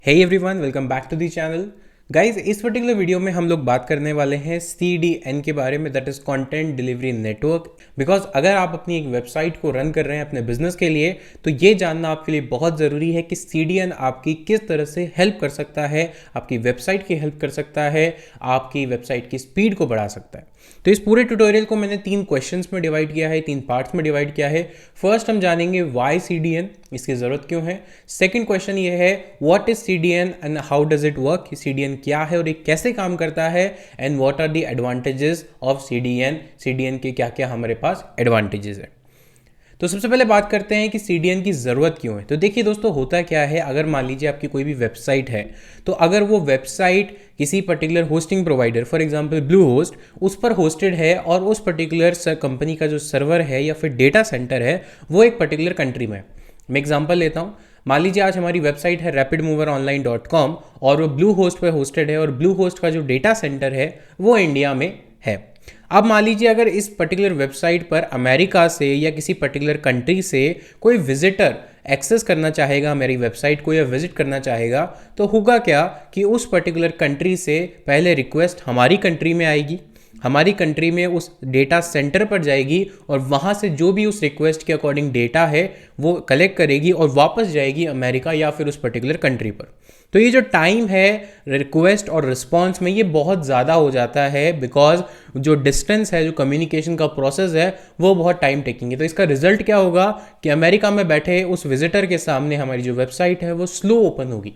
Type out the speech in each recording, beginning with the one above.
Hey everyone, welcome back to the channel. Guys, इस particular video में हम लोग बात करने वाले हैं CDN के बारे में, that is content delivery network. Because अगर आप अपनी एक वेबसाइट को रन कर रहे हैं अपने बिजनेस के लिए, तो ये जानना आपके लिए बहुत ज़रूरी है कि CDN आपकी किस तरह से हेल्प कर सकता है, आपकी वेबसाइट की हेल्प कर सकता है, आपकी वेबसाइट की स्पीड को बढ़ा सकता है। तो इस पूरे ट्यूटोरियल को मैंने 3 क्वेश्चंस में डिवाइड किया है, 3 पार्ट्स में डिवाइड किया है। फर्स्ट हम जानेंगे वाई CDN, इसकी ज़रूरत क्यों है। सेकंड क्वेश्चन ये है what is CDN and how does it work, CDN क्या है और ये कैसे काम करता है, and what are the advantages of CDN के क्या क्या हमारे पास एडवांटेजेस है। तो सबसे पहले बात करते हैं कि CDN की ज़रूरत क्यों है। तो देखिए दोस्तों, होता क्या है, अगर मान लीजिए आपकी कोई भी वेबसाइट है, तो अगर वो वेबसाइट किसी particular hosting provider, for example blue host, उस पर होस्टेड है और उस पर्टिकुलर कंपनी का जो सर्वर है या फिर डेटा सेंटर है वो एक पर्टिकुलर कंट्री में है। मैं एग्जांपल लेता हूँ। मान लीजिए आज हमारी वेबसाइट है rapidmoveronline.com और वो ब्लू होस्ट पे होस्टेड है और ब्लू होस्ट का जो डेटा सेंटर है वो इंडिया में है। अब मान लीजिए अगर इस पर्टिकुलर वेबसाइट पर अमेरिका से या किसी पर्टिकुलर कंट्री से कोई विजिटर एक्सेस करना चाहेगा मेरी वेबसाइट को या विजिट करना चाहेगा, तो होगा क्या कि उस पर्टिकुलर कंट्री से पहले रिक्वेस्ट हमारी कंट्री में आएगी, हमारी कंट्री में उस डेटा सेंटर पर जाएगी और वहाँ से जो भी उस रिक्वेस्ट के अकॉर्डिंग डेटा है वो कलेक्ट करेगी और वापस जाएगी अमेरिका या फिर उस पर्टिकुलर कंट्री पर। तो ये जो टाइम है रिक्वेस्ट और रिस्पॉन्स में, ये बहुत ज़्यादा हो जाता है बिकॉज जो डिस्टेंस है, जो कम्युनिकेशन का प्रोसेस है वो बहुत टाइम टेकिंग है। तो इसका रिजल्ट क्या होगा कि अमेरिका में बैठे उस विजिटर के सामने हमारी जो वेबसाइट है वो स्लो ओपन होगी,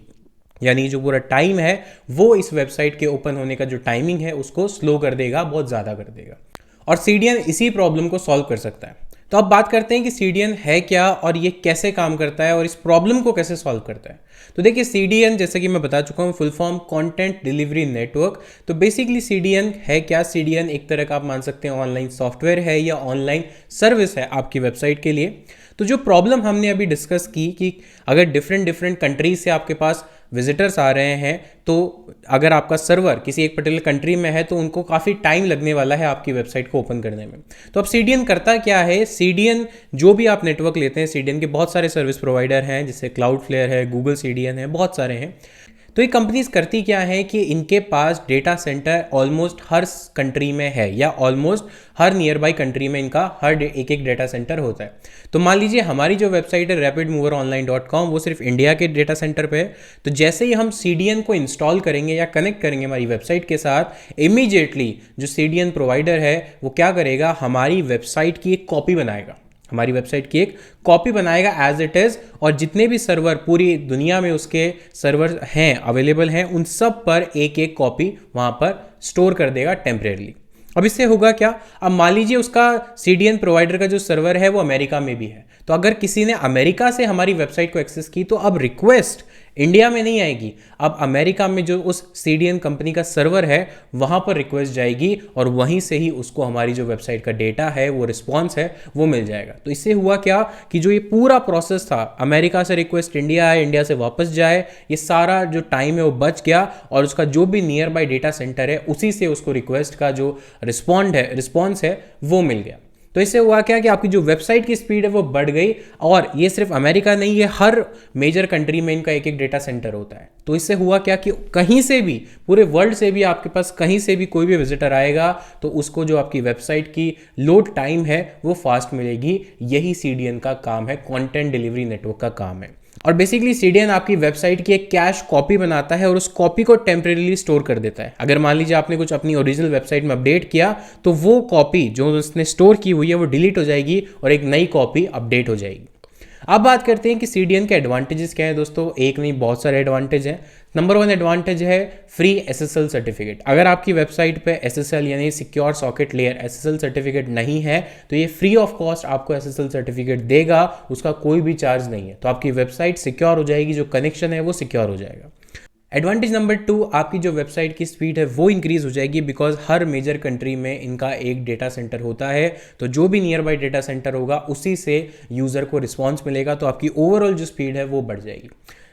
यानी जो पूरा टाइम है वो इस वेबसाइट के ओपन होने का जो टाइमिंग है उसको स्लो कर देगा, बहुत ज़्यादा कर देगा। और CDN इसी प्रॉब्लम को सॉल्व कर सकता है। तो अब बात करते हैं कि CDN है क्या और ये कैसे काम करता है और इस प्रॉब्लम को कैसे सॉल्व करता है। तो देखिए, CDN जैसे कि मैं बता चुका हूँ, full form content delivery network. तो बेसिकली CDN है क्या? CDN एक तरह का आप मान सकते हैं ऑनलाइन सॉफ्टवेयर है या ऑनलाइन सर्विस है आपकी वेबसाइट के लिए। तो जो प्रॉब्लम हमने अभी डिस्कस की कि अगर डिफरेंट कंट्रीज से आपके पास विजिटर्स आ रहे हैं, तो अगर आपका सर्वर किसी एक पर्टिकुलर कंट्री में है तो उनको काफ़ी टाइम लगने वाला है आपकी वेबसाइट को ओपन करने में। तो अब CDN करता क्या है? CDN जो भी आप नेटवर्क लेते हैं, CDN के बहुत सारे सर्विस प्रोवाइडर हैं, जैसे क्लाउडफ्लेयर है, गूगल CDN है, बहुत सारे हैं। तो ये कंपनीज करती क्या है कि इनके पास डेटा सेंटर ऑलमोस्ट हर कंट्री में है या almost her near by country में इनका हर एक डेटा सेंटर होता है। तो मान लीजिए हमारी जो वेबसाइट है rapidmoveronline.com वो सिर्फ इंडिया के डेटा सेंटर पे है। तो जैसे ही हम CDN को इंस्टॉल करेंगे या कनेक्ट करेंगे हमारी वेबसाइट के साथ, इमीडिएटली जो CDN प्रोवाइडर है वो क्या करेगा, हमारी वेबसाइट की एक कॉपी बनाएगा, हमारी वेबसाइट की एक कॉपी बनाएगा एज इट इज़, और जितने भी सर्वर पूरी दुनिया में उसके सर्वर हैं अवेलेबल हैं उन सब पर एक एक कॉपी वहाँ पर स्टोर कर देगा टेम्परेरली। अब इससे होगा क्या, अब मान लीजिए उसका CDN प्रोवाइडर का जो सर्वर है वो अमेरिका में भी है, तो अगर किसी ने अमेरिका से हमारी वेबसाइट को एक्सेस की तो अब रिक्वेस्ट इंडिया में नहीं आएगी, अब अमेरिका में जो उस CDN कंपनी का सर्वर है वहाँ पर रिक्वेस्ट जाएगी और वहीं से ही उसको हमारी जो वेबसाइट का डेटा है, वो रिस्पॉन्स है, वो मिल जाएगा। तो इससे हुआ क्या कि जो ये पूरा प्रोसेस था, अमेरिका से रिक्वेस्ट इंडिया आए, इंडिया से वापस जाए, ये सारा जो टाइम है वो बच गया और उसका जो भी नियर बाई डेटा सेंटर है उसी से उसको रिक्वेस्ट का जो रिस्पॉन्स है वो मिल गया। तो इससे हुआ क्या कि आपकी जो वेबसाइट की स्पीड है वो बढ़ गई, और ये सिर्फ अमेरिका नहीं, ये हर मेजर कंट्री में इनका एक एक डेटा सेंटर होता है। तो इससे हुआ क्या कि कहीं से भी, पूरे वर्ल्ड से भी आपके पास कहीं से भी कोई भी विजिटर आएगा तो उसको जो आपकी वेबसाइट की लोड टाइम है वो फास्ट मिलेगी। यही CDN का काम है, कंटेंट डिलीवरी नेटवर्क का काम है। और बेसिकली CDN आपकी वेबसाइट की एक कैश कॉपी बनाता है और उस कॉपी को टेम्परेरीली स्टोर कर देता है। अगर मान लीजिए आपने कुछ अपनी ओरिजिनल वेबसाइट में अपडेट किया तो वो कॉपी जो उसने स्टोर की हुई है वो डिलीट हो जाएगी और एक नई कॉपी अपडेट हो जाएगी। अब बात करते हैं कि CDN के एडवांटेजेस क्या है दोस्तों। एक नहीं, बहुत सारे एडवांटेज हैं। नंबर 1 एडवांटेज है फ्री SSL सर्टिफिकेट। अगर आपकी वेबसाइट पे SSL यानी secure socket layer SSL certificate नहीं है तो ये फ्री ऑफ कॉस्ट आपको SSL सर्टिफिकेट देगा, उसका कोई भी चार्ज नहीं है। तो आपकी वेबसाइट सिक्योर हो जाएगी, जो कनेक्शन है वो सिक्योर हो जाएगा। एडवांटेज नंबर 2, आपकी जो वेबसाइट की स्पीड है वो इंक्रीज हो जाएगी बिकॉज हर मेजर कंट्री में इनका एक डेटा सेंटर होता है, तो जो भी नियर बाई डेटा सेंटर होगा उसी से यूज़र को रिस्पॉन्स मिलेगा, तो आपकी ओवरऑल जो स्पीड है वो बढ़ जाएगी।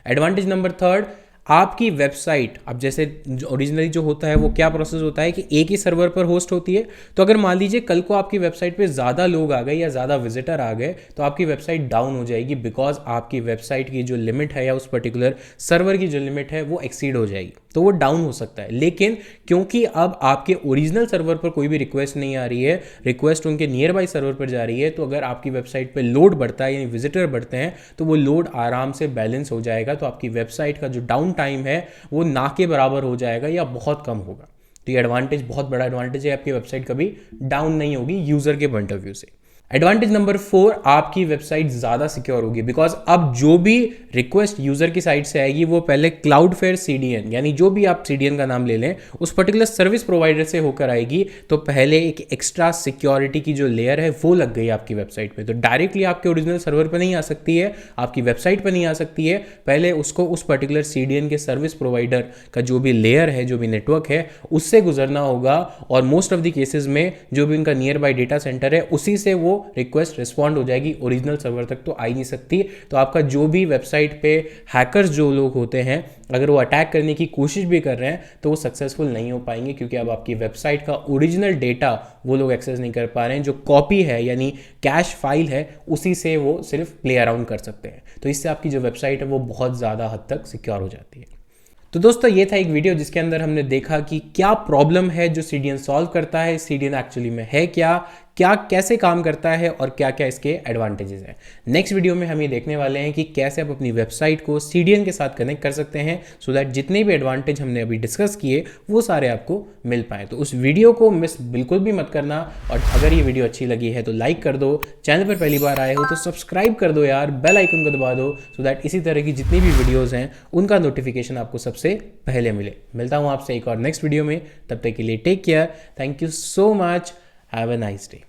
एडवांटेज नंबर 3, आपकी वेबसाइट, अब जैसे ओरिजिनली जो होता है वो क्या प्रोसेस होता है कि एक ही सर्वर पर होस्ट होती है। तो अगर मान लीजिए कल को आपकी वेबसाइट पे ज़्यादा लोग आ गए या ज़्यादा विजिटर आ गए तो आपकी वेबसाइट डाउन हो जाएगी, बिकॉज आपकी वेबसाइट की जो लिमिट है या उस पर्टिकुलर सर्वर की जो लिमिट है वो एक्सीड हो जाएगी, तो वो डाउन हो सकता है। लेकिन क्योंकि अब आपके ओरिजिनल सर्वर पर कोई भी रिक्वेस्ट नहीं आ रही है, रिक्वेस्ट उनके नियर बाई सर्वर पर जा रही है, तो अगर आपकी वेबसाइट पे लोड बढ़ता है यानी विजिटर बढ़ते हैं तो वो लोड आराम से बैलेंस हो जाएगा। तो आपकी वेबसाइट का जो डाउन टाइम है वो ना के बराबर हो जाएगा या बहुत कम होगा। तो ये एडवांटेज बहुत बड़ा एडवांटेज है, आपकी वेबसाइट कभी डाउन नहीं होगी यूजर के पॉइंट ऑफ व्यू से। एडवांटेज नंबर 4, आपकी वेबसाइट ज़्यादा सिक्योर होगी, बिकॉज अब जो भी रिक्वेस्ट यूज़र की साइड से आएगी वो पहले क्लाउडफेयर CDN, यानी जो भी आप CDN का नाम ले लें, उस पर्टिकुलर सर्विस प्रोवाइडर से होकर आएगी। तो पहले एक एक्स्ट्रा सिक्योरिटी की जो लेयर है वो लग गई आपकी वेबसाइट पे, तो डायरेक्टली आपके ओरिजिनल सर्वर पर नहीं आ सकती है, आपकी वेबसाइट पर नहीं आ सकती है। पहले उसको उस पर्टिकुलर CDN के सर्विस प्रोवाइडर का जो भी लेयर है, जो भी नेटवर्क है, उससे गुजरना होगा। और मोस्ट ऑफ द केसेस में जो भी उनका नियर बाई डेटा सेंटर है उसी से वो रिक्वेस्ट रिस्पॉन्ड हो जाएगी, ओरिजिनल सर्वर तक तो आ ही नहीं सकती। तो आपका जो भी वेबसाइट पे हैकर्स जो लोग होते हैं, अगर वो अटैक करने की कोशिश भी कर रहे हैं तो वो सक्सेसफुल नहीं हो पाएंगे, क्योंकि अब आपकी वेबसाइट का ओरिजिनल डेटा वो लोग एक्सेस नहीं कर पा रहे हैं। जो कॉपी है यानी कैश फाइल है उसी से वो सिर्फ प्ले अराउंड कर सकते हैं। तो इससे आपकी जो वेबसाइट है वो बहुत ज़्यादा हद तक सिक्योर हो जाती है। तो दोस्तों ये था एक वीडियो जिसके अंदर हमने देखा कि क्या प्रॉब्लम है जो CDN सॉल्व करता है, CDN एक्चुअली में है क्या, कैसे काम करता है और क्या क्या इसके एडवांटेजेस हैं। नेक्स्ट वीडियो में हम ये देखने वाले हैं कि कैसे आप अपनी वेबसाइट को CDN के साथ कनेक्ट कर सकते हैं, सो दैट जितने भी एडवांटेज हमने अभी डिस्कस किए वो सारे आपको मिल पाए। तो उस वीडियो को मिस बिल्कुल भी मत करना, और अगर ये वीडियो अच्छी लगी है तो लाइक कर दो, चैनल पर पहली बार आए हो तो सब्सक्राइब कर दो यार, बेल आइकन को दबा दो, सो दैट इसी तरह की जितनी भी वीडियोज़ हैं उनका नोटिफिकेशन आपको सबसे पहले मिले। मिलता हूँ आपसे एक और नेक्स्ट वीडियो में, तब तक के लिए take care, thank you so much, have a nice day.